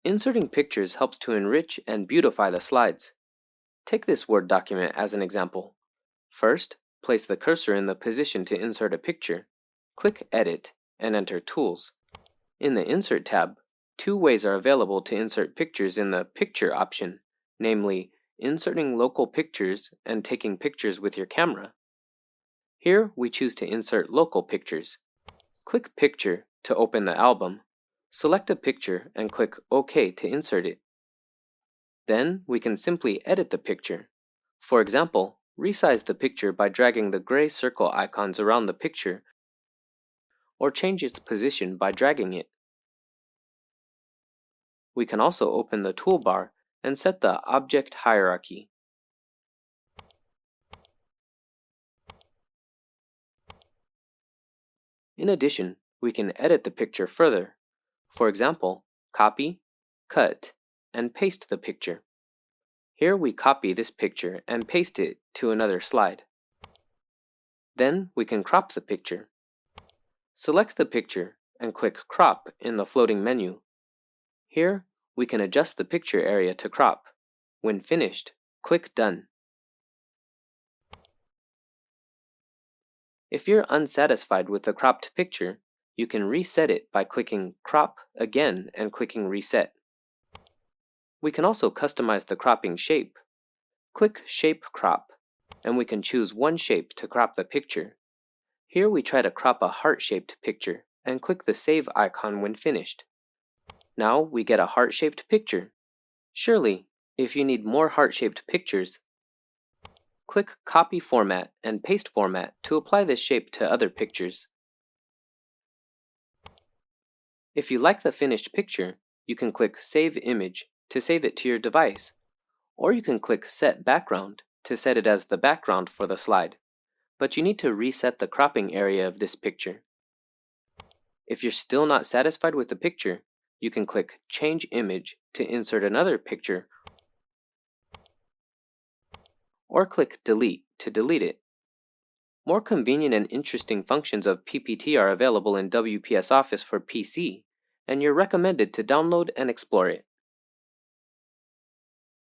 Inserting pictures helps to enrich and beautify the slides. Take this Word document as an example. First, place the cursor in the position to insert a picture. Click Edit and enter Tools. In the Insert tab, two ways are available to insert pictures in the Picture option, namely, inserting local pictures and taking pictures with your camera. Here, we choose to insert local pictures. Click Picture to open the album. Select a picture and click OK to insert it. Then, we can simply edit the picture. For example, resize the picture by dragging the gray circle icons around the picture, or change its position by dragging it. We can also open the toolbar and set the object hierarchy. In addition, we can edit the picture further. For example, copy, cut, and paste the picture. Here we copy this picture and paste it to another slide. Then we can crop the picture. Select the picture and click Crop in the floating menu. Here, we can adjust the picture area to crop. When finished, click Done. If you're unsatisfied with the cropped picture, you can reset it by clicking Crop again and clicking Reset. We can also customize the cropping shape. Click Shape Crop, and we can choose one shape to crop the picture. Here we try to crop a heart-shaped picture and click the Save icon when finished. Now we get a heart-shaped picture. Surely, if you need more heart-shaped pictures, click Copy Format and Paste Format to apply this shape to other pictures. If you like the finished picture, you can click Save Image to save it to your device, or you can click Set Background to set it as the background for the slide, but you need to reset the cropping area of this picture. If you're still not satisfied with the picture, you can click Change Image to insert another picture, or click Delete to delete it. More convenient and interesting functions of PPT are available in WPS Office for PC, and you're recommended to download and explore it.